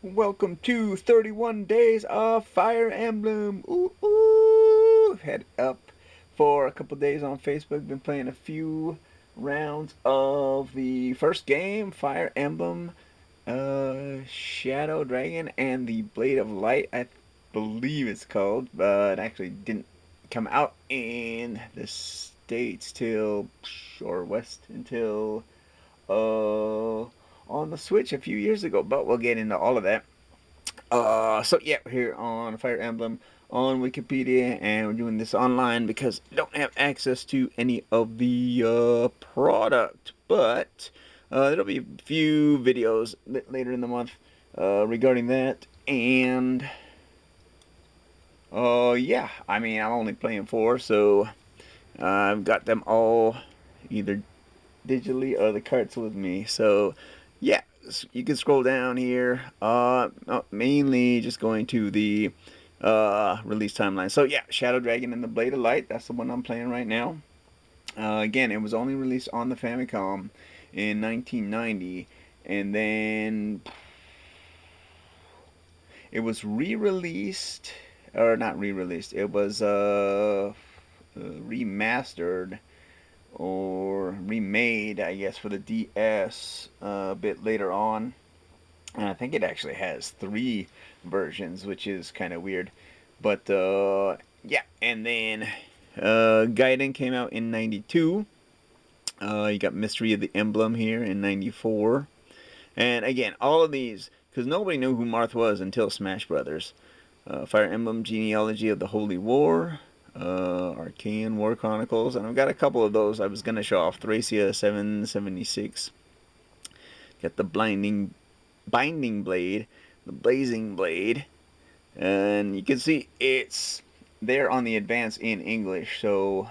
Welcome to 31 Days of Fire Emblem. Ooh, ooh. Head up for a couple days on Facebook. Been playing a few rounds of the first game, Fire Emblem Shadow Dragon and the Blade of Light, I believe it's called, but actually didn't come out in the States till, or West until uh, on the Switch a few years ago, but we'll get into all of that. So yeah, we're here on Fire Emblem on Wikipedia, and we're doing this online because I don't have access to any of the product. But there'll be a few videos later in the month regarding that, and yeah, I mean I'm only playing four, so I've got them all either digitally or the carts with me. So yeah, you can scroll down here. Mainly just going to the release timeline. So yeah, Shadow Dragon and the Blade of Light. That's the one I'm playing right now. Again, it was only released on the Famicom in 1990, and then it was re-released, or not re-released. It was remastered or remade, I guess, for the DS a bit later on. And I think it actually has three versions, which is kind of weird. But yeah, and then Gaiden came out in '92. You got Mystery of the Emblem here in '94. And again, all of these, because nobody knew who Marth was until Smash Brothers. Fire Emblem Genealogy of the Holy War, Arcane War Chronicles, and I've got a couple of those I was going to show off. Thracia 776. Got the Binding Blade, the Blazing Blade, and you can see it's there on the advance in English. So,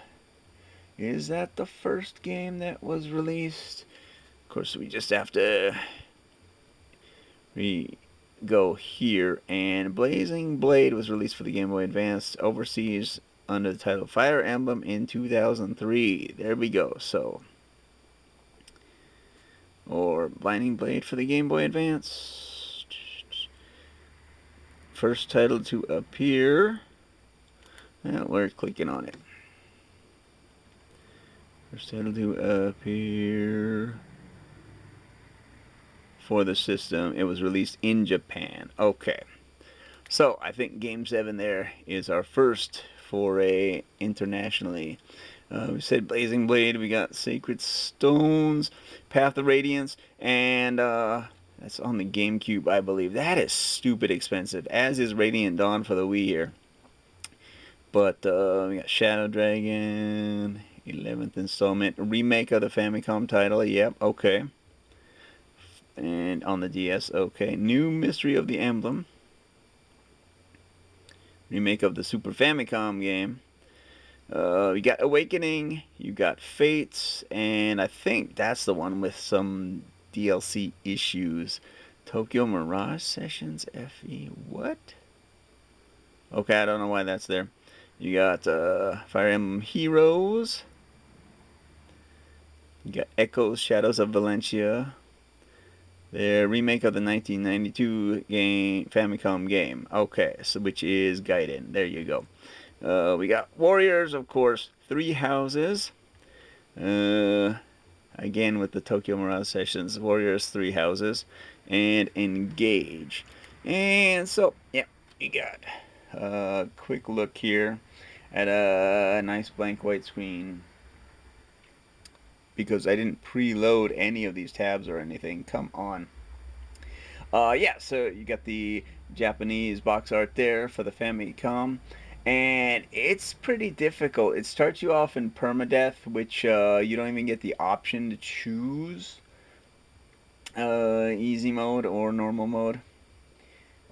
is that the first game that was released? Of course, we just have to go here, and Blazing Blade was released for the Game Boy Advance overseas under the title Fire Emblem in 2003. There we go. So, or Blinding Blade for the Game Boy Advance. First title to appear. We're clicking on it. First title to appear for the system. It was released in Japan. Okay. So I think Game 7 there is our first foray internationally. We said Blazing Blade, we got Sacred Stones, Path of Radiance, and that's on the GameCube, I believe. That is stupid expensive, as is Radiant Dawn for the Wii here. But we got Shadow Dragon, 11th installment, remake of the Famicom title. Yep, okay. And on the DS, okay. New Mystery of the Emblem, remake of the Super Famicom game. You got Awakening, you got Fates, and I think that's the one with some DLC issues. Tokyo Mirage Sessions FE. What? Okay, I don't know why that's there. You got Fire Emblem Heroes. You got Echoes, Shadows of Valencia. The remake of the 1992 game, Famicom game. Okay, so which is Gaiden. There you go. We got Warriors, of course, Three Houses. Again with the Tokyo Mirage Sessions, Warriors, Three Houses, and Engage. And so, yeah, you got a quick look here at a nice blank white screen because I didn't preload any of these tabs or anything. Come on. Yeah, so you got the Japanese box art there for the Famicom, and it's pretty difficult. It starts you off in permadeath, which you don't even get the option to choose easy mode or normal mode.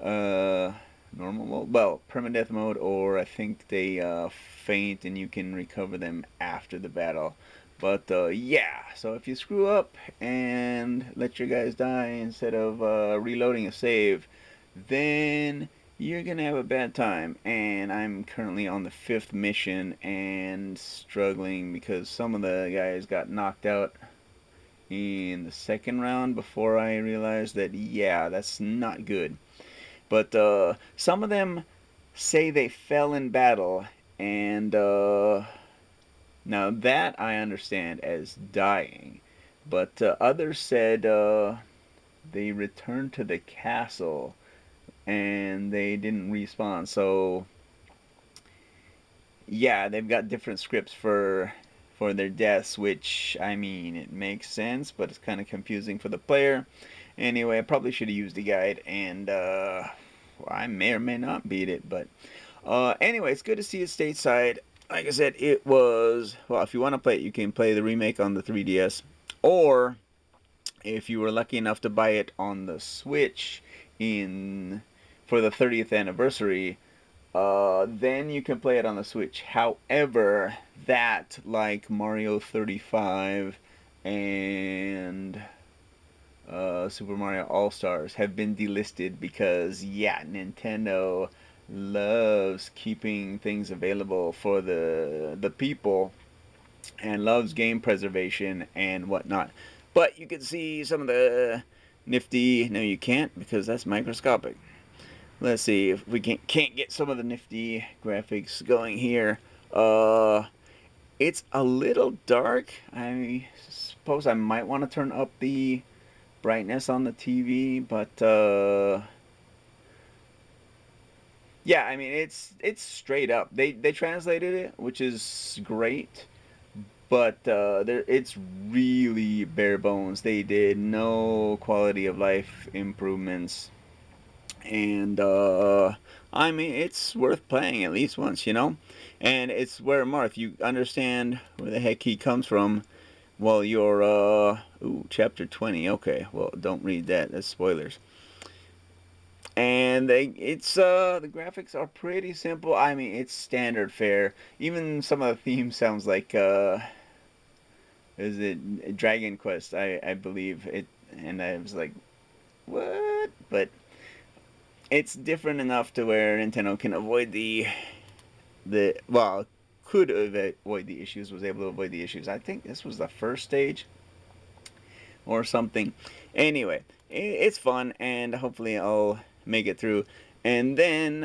Uh, Normal mode, well, permadeath mode, or I think they faint and you can recover them after the battle. But yeah, so if you screw up and let your guys die instead of reloading a save, then you're gonna have a bad time. And I'm currently on the fifth mission and struggling because some of the guys got knocked out in the second round before I realized that, yeah, that's not good. But some of them say they fell in battle, and now that I understand as dying. But others said they returned to the castle and they didn't respawn. So yeah, they've got different scripts for their deaths, which I mean it makes sense, but it's kind of confusing for the player. Anyway, I probably should have used the guide, and I may or may not beat it. But anyway, it's good to see it stateside. Like I said, it was well. If you want to play it, you can play the remake on the 3DS, or if you were lucky enough to buy it on the Switch in for the 30th anniversary, then you can play it on the Switch. However, that, like Mario 35 and Super Mario All Stars, have been delisted because, yeah, Nintendo loves keeping things available for the people and loves game preservation and whatnot. But you can see some of the nifty. No, you can't because that's microscopic. Let's see if we can't get some of the nifty graphics going here. It's a little dark. I suppose I might want to turn up the brightness on the TV, but yeah, I mean it's straight up. They translated it, which is great, but it's really bare bones. They did no quality of life improvements, and I mean it's worth playing at least once, you know. And it's where Marth, you understand where the heck he comes from. Well, you're ooh, chapter 20. Okay, well don't read that. That's spoilers. And the graphics are pretty simple. I mean it's standard fare. Even some of the themes sounds like is it Dragon Quest? I believe it, and I was like, what? But it's different enough to where Nintendo can avoid the well, could avoid the issues, was able to avoid the issues. I think this was the first stage or something. Anyway, it's fun, and hopefully I'll make it through. And then,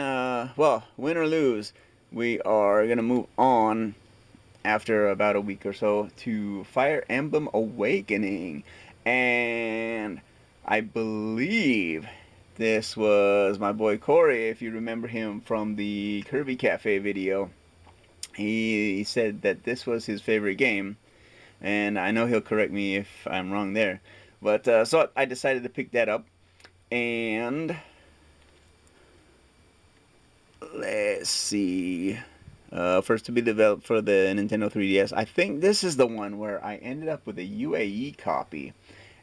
well, win or lose, we are gonna move on after about a week or so to Fire Emblem Awakening, and I believe this was my boy Corey, if you remember him from the Kirby Cafe video. He said that this was his favorite game, and I know he'll correct me if I'm wrong there. But so I decided to pick that up, and let's see. First to be developed for the Nintendo 3DS. I think this is the one where I ended up with a UAE copy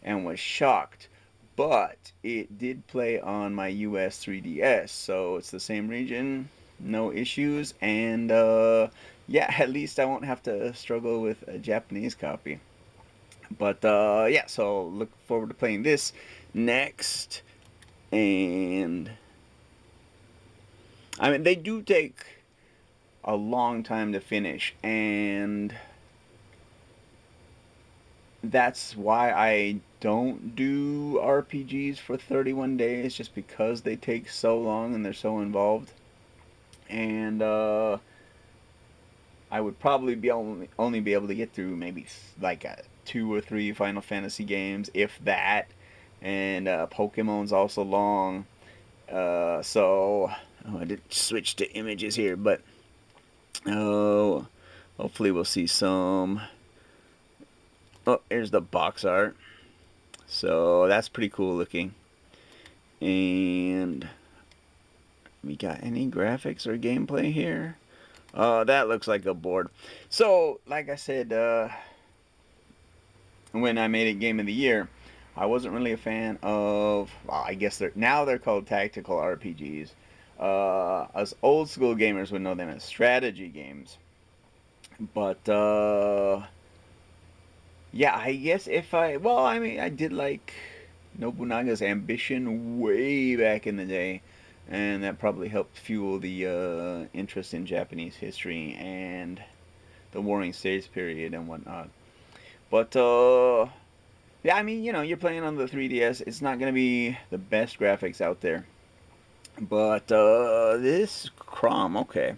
and was shocked. But it did play on my US 3DS, so it's the same region, no issues, and yeah, at least I won't have to struggle with a Japanese copy. But yeah, so look forward to playing this next. And I mean, they do take a long time to finish, and that's why I don't do RPGs for 31 days, just because they take so long and they're so involved. And I would probably be only be able to get through maybe like 2 or 3 Final Fantasy games, if that. And Pokemon's also long. So oh, I did switch to images here, but oh, hopefully we'll see some. Oh, here's the box art. So that's pretty cool looking. And we got any graphics or gameplay here? Oh, that looks like a board. So, like I said, when I made it Game of the Year, I wasn't really a fan of. Well, I guess they're called tactical RPGs. Us old school gamers would know them as strategy games. But yeah, I guess if I mean, I did like Nobunaga's Ambition way back in the day, and that probably helped fuel the interest in Japanese history and the Warring States period and whatnot. But Yeah, I mean, you're playing on the 3DS. It's not going to be the best graphics out there. But this Crom, okay.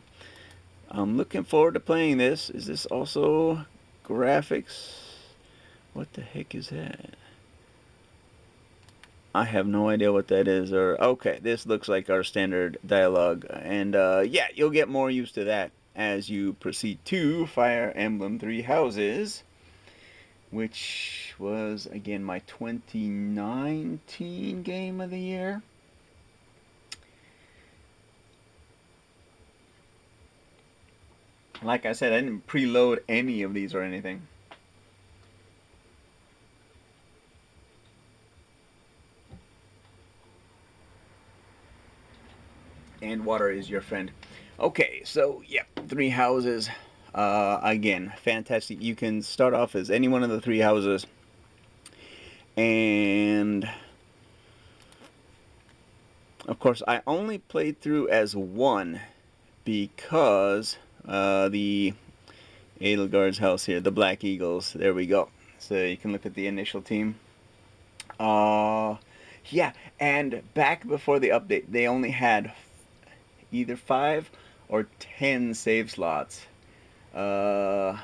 I'm looking forward to playing this. Is this also graphics? What the heck is that? I have no idea what that is. Or okay, this looks like our standard dialogue, and yeah, you'll get more used to that as you proceed to Fire Emblem Three Houses, which was again my 2019 game of the year. Like I said, I didn't preload any of these or anything. And water is your friend. Okay, so yeah, Three Houses. Again, fantastic. You can start off as any one of the three houses, and of course, I only played through as one because the Edelgard's house here, the Black Eagles. There we go. So you can look at the initial team. Uh, yeah, and back before the update, they only had either 5 or 10 save slots. Uh,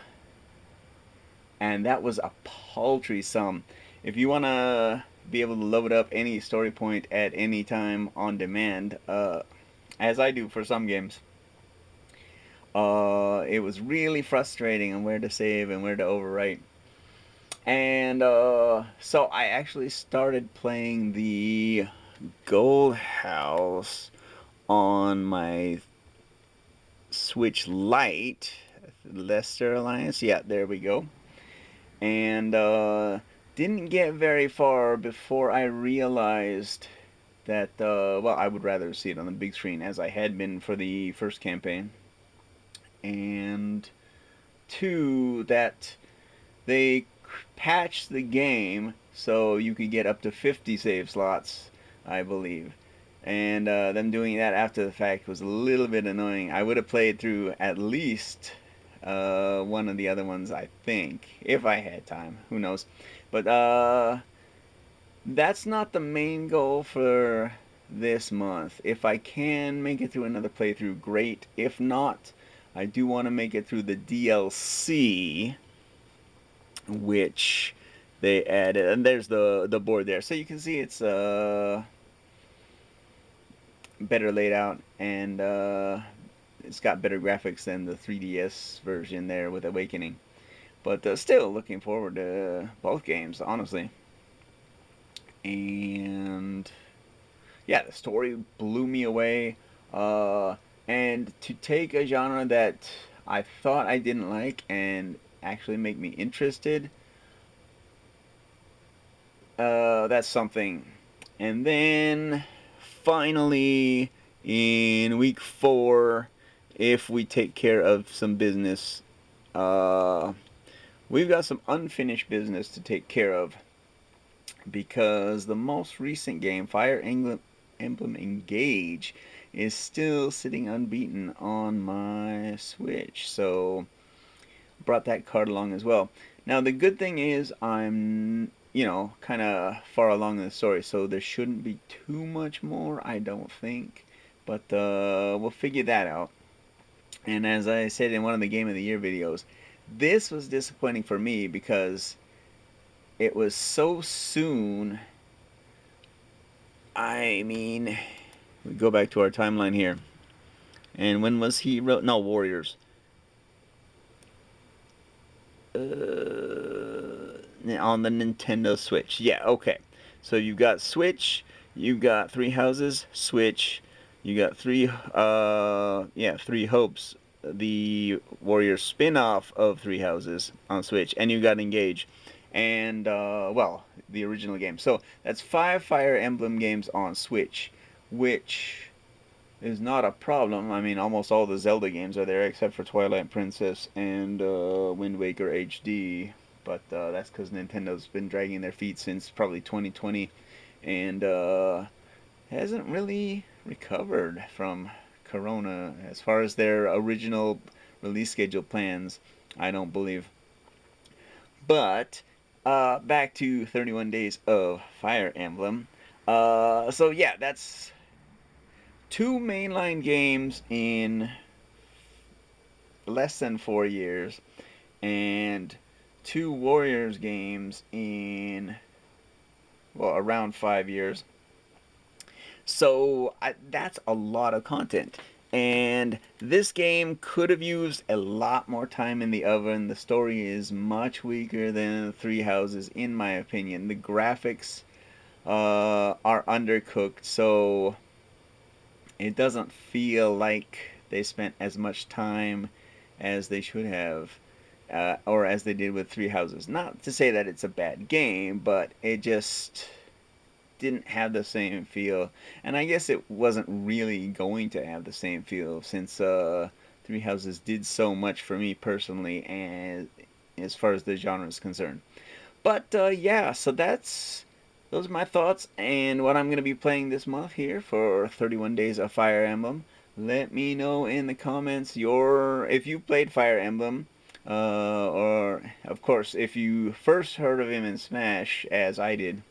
and that was a paltry sum. If you want to be able to load up any story point at any time on demand, as I do for some games, it was really frustrating on where to save and where to overwrite. And so I actually started playing the Gold House on my Switch Lite, Leicester Alliance. Yeah, there we go. And didn't get very far before I realized that, well, I would rather see it on the big screen as I had been for the first campaign. And two, that they patched the game so you could get up to 50 save slots, I believe. And them doing that after the fact was a little bit annoying. I would have played through at least one of the other ones, I think, if I had time. Who knows? But that's not the main goal for this month. If I can make it through another playthrough, great. If not, I do want to make it through the DLC, which they added. And there's the board there. So you can see it's better laid out, and it's got better graphics than the 3DS version there with Awakening. But still looking forward to both games, honestly. And yeah, the story blew me away. And to take a genre that I thought I didn't like and actually make me interested, that's something. And then finally, in week 4, if we take care of some business, we've got some unfinished business to take care of because the most recent game, Emblem Engage, is still sitting unbeaten on my Switch. So brought that card along as well. Now the good thing is I'm kind of far along in the story, so there shouldn't be too much more, I don't think. But we'll figure that out. And as I said in one of the Game of the Year videos, this was disappointing for me because it was so soon. I mean, we go back to our timeline here. And when was he wrote? No, Warriors. On the Nintendo Switch. Yeah, okay. So you've got Switch, you've got Three Houses, Switch, you got Three Hopes, the Warrior spin-off of Three Houses on Switch, and you got Engage, and well, the original game. So that's 5 Fire Emblem games on Switch, which is not a problem. I mean, almost all the Zelda games are there except for Twilight Princess and Wind Waker HD. But that's because Nintendo's been dragging their feet since probably 2020 and hasn't really recovered from Corona as far as their original release schedule plans, I don't believe. But Back to 31 Days of Fire Emblem. So yeah, that's two mainline games in less than 4 years, and two Warriors games in, well, around 5 years. So that's a lot of content. And this game could have used a lot more time in the oven. The story is much weaker than Three Houses, in my opinion. The graphics are undercooked, so it doesn't feel like they spent as much time as they should have, or as they did with Three Houses. Not to say that it's a bad game, but it just didn't have the same feel. And I guess it wasn't really going to have the same feel, since Three Houses did so much for me personally, and as far as the genre is concerned. But yeah, so those are my thoughts and what I'm going to be playing this month here for 31 Days of Fire Emblem. Let me know in the comments if you played Fire Emblem, or of course if you first heard of him in Smash, as I did,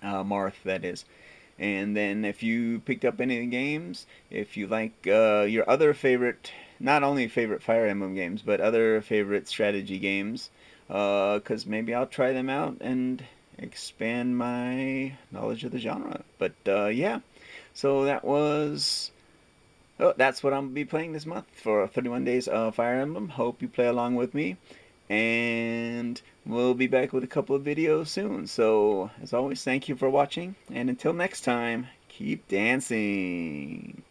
Marth, that is. And then if you picked up any of the games, if you like your other favorite, not only favorite Fire Emblem games, but other favorite strategy games, because maybe I'll try them out and expand my knowledge of the genre. But yeah, so that's what I'm gonna be playing this month for 31 Days of Fire Emblem. Hope you play along with me, and we'll be back with a couple of videos soon. So, as always, thank you for watching, and until next time, keep dancing.